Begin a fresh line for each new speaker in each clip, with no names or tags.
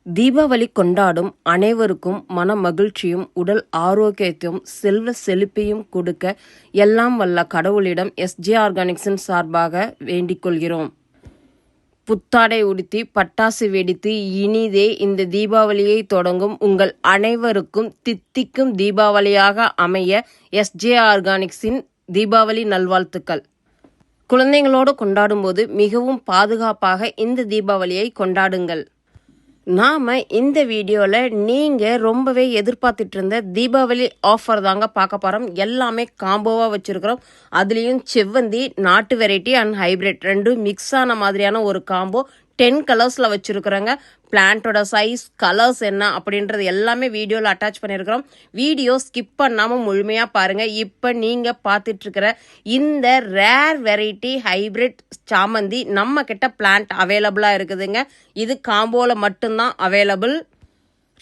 தீபாவளி கொண்டாடும் அனைவருக்கும் மன மகிழ்ச்சியும் உடல் ஆரோக்கியத்தையும் செல்வ செழிப்பையும் கொடுக்க எல்லாம் வல்ல கடவுளிடம் எஸ்ஜே ஆர்கானிக்ஸின் சார்பாக வேண்டிக் கொள்கிறோம். புத்தாடை உடுத்தி பட்டாசு வெடித்து இனிதே இந்த தீபாவளியை தொடங்கும் உங்கள் அனைவருக்கும் தித்திக்கும் தீபாவளியாக அமைய எஸ்ஜே ஆர்கானிக்ஸின் தீபாவளி நல்வாழ்த்துக்கள். குழந்தைங்களோடு கொண்டாடும்போது மிகவும் பாதுகாப்பாக இந்த தீபாவளியை கொண்டாடுங்கள். நாம் இந்த வீடியோவில் நீங்கள் ரொம்பவே எதிர்பார்த்துட்டு இருந்த தீபாவளி ஆஃபர் தாங்க பார்க்க போகிறோம். எல்லாமே காம்போவாக வச்சுருக்கிறோம். அதுலேயும் செவ்வந்தி, நாட்டு வெரைட்டி அண்ட் ஹைப்ரிட் ரெண்டும் மிக்ஸ் ஆன மாதிரியான ஒரு காம்போ 10 கலர்ஸில் வச்சுருக்குறோங்க. பிளான்ட்டோட சைஸ், கலர்ஸ் என்ன அப்படின்றது எல்லாமே வீடியோவில் அட்டாச் பண்ணியிருக்கிறோம். வீடியோ ஸ்கிப் பண்ணாமல் முழுமையாக பாருங்கள். இப்போ நீங்கள் பார்த்துட்ருக்கிற இந்த ரேர் வெரைட்டி ஹைப்ரிட் சாமந்தி நம்ம கிட்ட பிளான்ட் அவைலபிளாக இருக்குதுங்க. இது காம்போவில் மட்டும்தான் அவைலபிள்.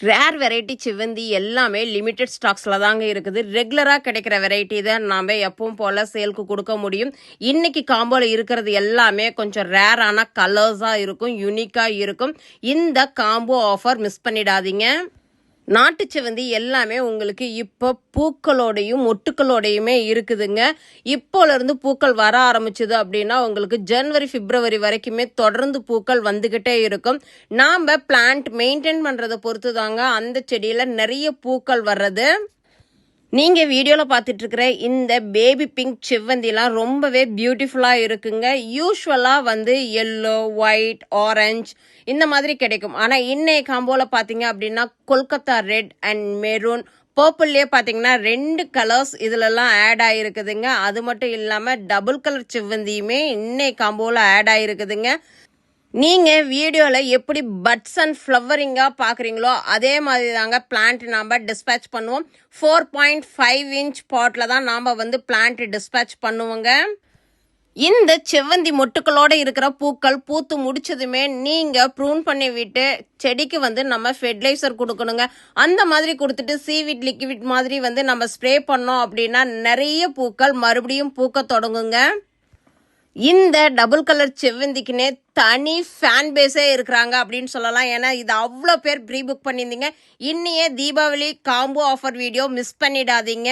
ரேர் வெரைட்டி செவ்வந்தி எல்லாமே லிமிட்டட் ஸ்டாக்ஸில் தாங்க இருக்குது. ரெகுலராக கிடைக்கிற வெரைட்டி தான் நாம் எப்பவும் போல் சேலுக்கு கொடுக்க முடியும். இன்றைக்கி காம்போவில் இருக்கிறது எல்லாமே கொஞ்சம் ரேரான கலர்ஸாக இருக்கும், யூனிக்காக இருக்கும். இந்த காம்போ ஆஃபர் மிஸ் பண்ணிடாதீங்க. நாட்டு செவ்வந்தி எல்லாமே உங்களுக்கு இப்போ பூக்களோடையும் மொட்டுக்களோடையுமே இருக்குதுங்க. இப்போலேருந்து பூக்கள் வர ஆரம்பிச்சுது அப்படின்னா உங்களுக்கு ஜனவரி, பிப்ரவரி வரைக்குமே தொடர்ந்து பூக்கள் வந்துக்கிட்டே இருக்கும். நாம் பிளான்ட் மெயின்டைன் பண்ணுறதை பொறுத்து தாங்க அந்த செடியில் நிறைய பூக்கள் வர்றது. நீங்கள் வீடியோவில் பார்த்துட்ருக்கிற இந்த பேபி பிங்க் செவ்வந்திலாம் ரொம்பவே பியூட்டிஃபுல்லாக இருக்குங்க. யூஸ்வலாக எல்லோ, ஒயிட், ஆரஞ்ச் இந்த மாதிரி கிடைக்கும். ஆனால் இன்னைய காம்போவில் பார்த்தீங்க அப்படின்னா கொல்கத்தா ரெட் அண்ட் மெரூன், பர்பிள்லேயே பார்த்தீங்கன்னா 2 கலர்ஸ் இதிலெல்லாம் ஆட் ஆகிருக்குதுங்க. அது மட்டும் இல்லாமல் டபுள் கலர் செவ்வந்தியுமே இன்னைய காம்போவில் ஆட் ஆகிருக்குதுங்க. நீங்கள் வீடியோவில் எப்படி பட்ஸ் அண்ட் ஃப்ளவரிங்காக பார்க்குறீங்களோ அதே மாதிரி தாங்க பிளான்ட் நாம் டிஸ்பேச் பண்ணுவோம். 4.5 இன்ச் பாட்டில் தான் நாம் பிளான்ட் டிஸ்பேச் பண்ணுவோங்க. இந்த செவ்வந்தி மொட்டுக்களோடு இருக்கிற பூக்கள் பூத்து முடிச்சதுமே நீங்கள் ப்ரூன் பண்ணி விட்டு செடிக்கு நம்ம ஃபெர்டிலைசர் கொடுக்கணுங்க. அந்த மாதிரி கொடுத்துட்டு சீவிட் லிக்விட் மாதிரி நம்ம ஸ்ப்ரே பண்ணோம் அப்படின்னா நிறைய பூக்கள் மறுபடியும் பூக்க தொடங்குங்க. இந்த டபுள் கலர் செவ்வந்திக்குனே தனி ஃபேன் பேஸே இருக்கிறாங்க அப்படின்னு சொல்லலாம். ஏன்னா இது அவ்வளோ பேர் ப்ரீ புக் பண்ணியிருந்தீங்க. இன்னையே Deepavali combo offer video miss பண்ணிடாதீங்க.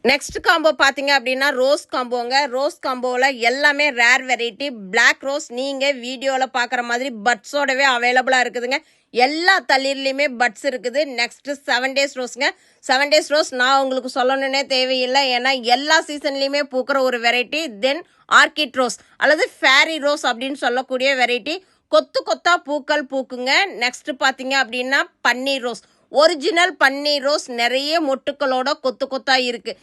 நெக்ஸ்ட் காம்போ பார்த்தீங்க அப்படின்னா ரோஸ் காம்போங்க. ரோஸ் காம்போவில் எல்லாமே ரேர் வெரைட்டி பிளாக் ரோஸ். நீங்கள் வீடியோவில் பார்க்குற மாதிரி பட்ஸோடவே அவைலபிளாக இருக்குதுங்க. எல்லா தளிர்லையுமே பட்ஸ் இருக்குது. நெக்ஸ்ட்டு 7 டேஸ் ரோஸுங்க. 7 டேஸ் ரோஸ் நான் உங்களுக்கு சொல்லணுன்னே தேவையில்லை. ஏன்னா எல்லா சீசன்லேயுமே பூக்கிற ஒரு வெரைட்டி. தென் ஆர்கிட் ரோஸ் அல்லது ஃபேரி ரோஸ் அப்படின்னு சொல்லக்கூடிய வெரைட்டி. கொத்து கொத்தா பூக்கள் பூக்குங்க. நெக்ஸ்ட் பார்த்தீங்க அப்படின்னா பன்னீர் ரோஸ். ஒரிஜினல் பன்னீர் ரோஸ் நிறைய மொட்டுக்களோட கொத்து கொத்தா இருக்குது.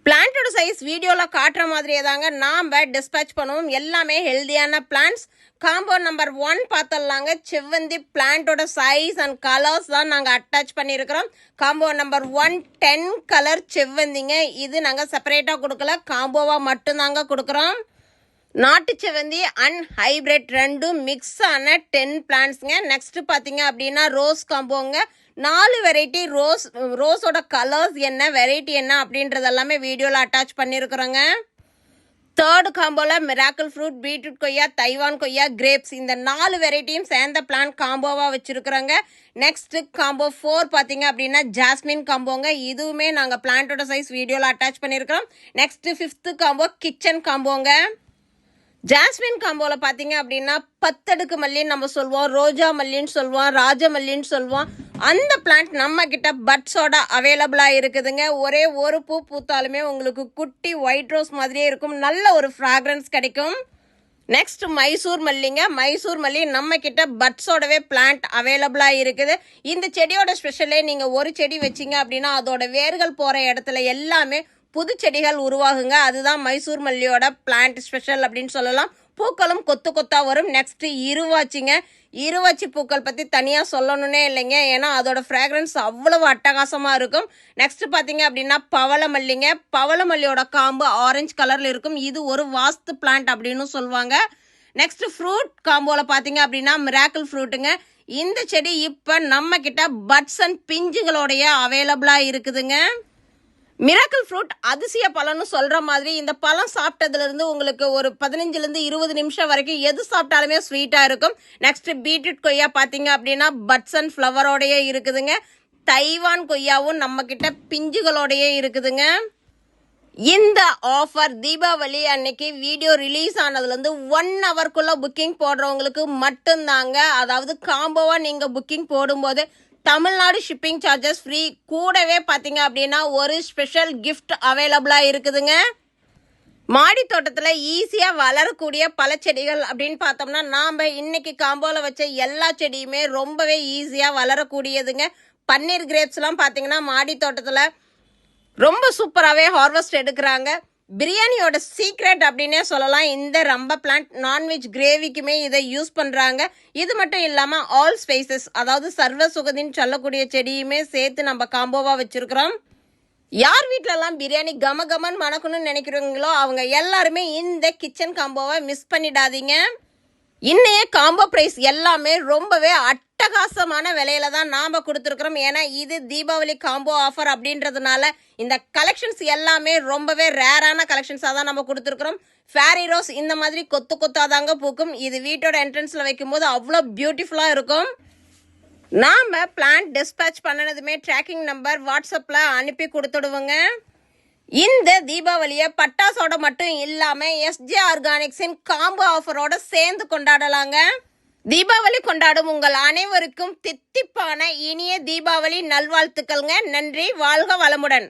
பிளான்ட்டோட சைஸ் வீடியோவில் காட்டுற மாதிரியே தாங்க நாம் டிஸ்பேச் பண்ணுவோம். எல்லாமே ஹெல்தியான பிளான்ட்ஸ். Combo number 1 பார்த்துடலாங்க. செவ்வந்தி பிளான்ட்டோட சைஸ் அண்ட் கலர்ஸ் தான் நாங்கள் அட்டாச் பண்ணியிருக்கிறோம். காம்போ நம்பர் 1 10 கலர் செவ்வந்திங்க. இது நாங்கள் செப்பரேட்டாக கொடுக்கல, காம்போவாக மட்டும்தாங்க கொடுக்குறோம். நாட்டு செவ்வந்தி அண்ட் ஹைப்ரிட் ரெண்டும் மிக்ஸ் ஆன 10 பிளான்ட்ஸுங்க. நெக்ஸ்ட் பார்த்தீங்க அப்படின்னா ரோஸ் காம்போங்க. 4 வெரைட்டி ரோஸோட கலர்ஸ் என்ன, வெரைட்டி என்ன அப்படின்றதெல்லாமே வீடியோவில் அட்டாச் பண்ணியிருக்கிறோங்க. தேர்டு காம்போவில் மிராக்கிள் ஃப்ரூட், பீட்ரூட் கொய்யா, தைவான் கொய்யா, கிரேப்ஸ் இந்த 4 வெரைட்டியும் சேர்ந்த பிளான் காம்போவாக வச்சுருக்குறோங்க. நெக்ஸ்ட் காம்போ 4 பார்த்தீங்க அப்படின்னா ஜாஸ்மின் காம்போங்க. இதுவுமே நாங்கள் பிளான்ட்டோட சைஸ் வீடியோவில் அட்டாச் பண்ணியிருக்கிறோம். நெக்ஸ்ட் 5th காம்போ கிச்சன் காம்போங்க. ஜாஸ்மின் காம்போவில் பார்த்தீங்க அப்படின்னா 10 அடுக்கு மல்லின்னு நம்ம சொல்லுவோம், ரோஜா மல்லின்னு சொல்லுவோம், ராஜ மல்லின்னு சொல்லுவோம். அந்த பிளான்ட் நம்ம கிட்ட பட்ஸோட அவைலபிளாக இருக்குதுங்க. ஒரே ஒரு பூ பூத்தாலுமே உங்களுக்கு குட்டி ஒயிட் ரோஸ் மாதிரியே இருக்கும். நல்ல ஒரு ஃப்ராக்ரன்ஸ் கிடைக்கும். நெக்ஸ்ட் மைசூர் மல்லிங்க. மைசூர் மல்லி நம்ம கிட்ட பட்ஸோடவே பிளான்ட் அவைலபிளாக இருக்குது. இந்த செடியோட ஸ்பெஷலே நீங்கள் ஒரு செடி வச்சிங்க அப்படின்னா அதோட வேர்கள் போகிற இடத்துல எல்லாமே புது செடிகள் உருவாகுங்க. அதுதான் மைசூர் மல்லியோட பிளான்ட் ஸ்பெஷல் அப்படின்னு சொல்லலாம். பூக்களும் கொத்து கொத்தா வரும். நெக்ஸ்ட் இருவாச்சிங்க. இருவாச்சி பூக்கள் பற்றி தனியாக சொல்லணுன்னே இல்லைங்க. ஏன்னா அதோட ஃப்ராக்ரன்ஸ் அவ்வளவு அட்டகாசமாக இருக்கும். நெக்ஸ்ட் பார்த்தீங்க அப்படின்னா பவள மல்லிங்க. பவள மல்லியோட காம்பு ஆரஞ்சு கலரில் இருக்கும். இது ஒரு வாஸ்து பிளான்ட் அப்படின்னு சொல்லுவாங்க. நெக்ஸ்ட் ஃப்ரூட் காம்போவில் பார்த்தீங்க அப்படின்னா மிராக்கிள் ஃப்ரூட்டுங்க. இந்த செடி இப்போ நம்ம கிட்ட பட்ஸ் அண்ட் பிஞ்சுகளோடைய அவைலபிளாக இருக்குதுங்க. மிராக்கிள் ஃப்ரூட் அதிசய பழம்னு சொல்ற மாதிரி இந்த பழம் சாப்பிட்டதுல இருந்து உங்களுக்கு ஒரு 15ல இருந்து 20 நிமிஷம் வரைக்கும் எது சாப்பிட்டாலுமே ஸ்வீட்டா இருக்கும். நெக்ஸ்ட் பீட்ரூட் கொய்யா பாத்தீங்க அப்படின்னா பட்ஸ் அண்ட் ஃப்ளவரோடயே இருக்குதுங்க. தைவான் கொய்யாவும் நம்ம கிட்ட பிஞ்சுகளோடயே இருக்குதுங்க. இந்த ஆஃபர் தீபாவளி அன்னைக்கு வீடியோ ரிலீஸ் ஆனதுலேருந்து 1 ஹவர்க்குள்ள புக்கிங் போடுறவங்களுக்கு மட்டும்தாங்க. அதாவது காம்போவா நீங்கள் புக்கிங் போடும்போது தமிழ்நாடு ஷிப்பிங் சார்ஜஸ் ஃப்ரீ, கூடவே பார்த்தீங்க அப்படின்னா ஒரு ஸ்பெஷல் கிஃப்ட் அவைலபிளாக இருக்குதுங்க. மாடி தோட்டத்தில் ஈஸியாக வளரக்கூடிய பல செடிகள் அப்படின்னு பார்த்தோம்னா நாம் இன்னைக்கு காம்போவில் வச்ச எல்லா செடியுமே ரொம்பவே ஈஸியாக வளரக்கூடியதுங்க. பன்னீர் கிரேப்ஸ்லாம் பார்த்தீங்கன்னா மாடி தோட்டத்தில் ரொம்ப சூப்பராகவே ஹார்வெஸ்ட் எடுக்கிறாங்க. பிரியாணியோட சீக்ரெட் அப்படின்னே சொல்லலாம். இந்த ரம்ப பிளான்ட் நான்வெஜ் கிரேவிக்குமே இதை யூஸ் பண்ணுறாங்க. இது மட்டும் இல்லாமல் ஆல் ஸ்பைசஸ், அதாவது சர்வ சுகதின்னு சொல்லக்கூடிய செடியுமே சேர்த்து நம்ம காம்போவாக வச்சுருக்கிறோம். யார் வீட்டிலலாம் பிரியாணி கமகமன்னு மணக்கணும்னு நினைக்கிறீங்களோ அவங்க எல்லாருமே இந்த கிச்சன் காம்போவை மிஸ் பண்ணிடாதீங்க. இன்னைய காம்போ பிரைஸ் எல்லாமே ரொம்பவே அட்டகாசமான விலையில தான் நாம கொடுத்துருக்குறோம். ஏன்னா இது தீபாவளி காம்போ ஆஃபர் அப்படின்றதுனால இந்த கலெக்ஷன்ஸ் எல்லாமே ரொம்பவே ரேரான கலெக்ஷன்ஸாக தான் நம்ம கொடுத்துருக்குறோம். ஃபேரி ரோஸ் இந்த மாதிரி கொத்து கொத்தாதாங்க பூக்கும். இது வீட்டோட என்ட்ரன்ஸில் வைக்கும்போது அவ்வளோ பியூட்டிஃபுல்லாக இருக்கும். நாம் பிளான்ட் டிஸ்பேச் பண்ணினதுமே ட்ராக்கிங் நம்பர் வாட்ஸ்அப்பில் அனுப்பி கொடுத்துடுவோங்க. இந்த தீபாவளியை பட்டாசோட மட்டும் இல்லாமல் எஸ்ஜே ஆர்கானிக்ஸின் காம்போ ஆஃபரோட சேர்ந்து கொண்டாடலாங்க. தீபாவளி கொண்டாடும் உங்கள் அனைவருக்கும் தித்திப்பான இனிய தீபாவளி நல்வாழ்த்துக்கள்ங்க. நன்றி, வாழ்க வளமுடன்.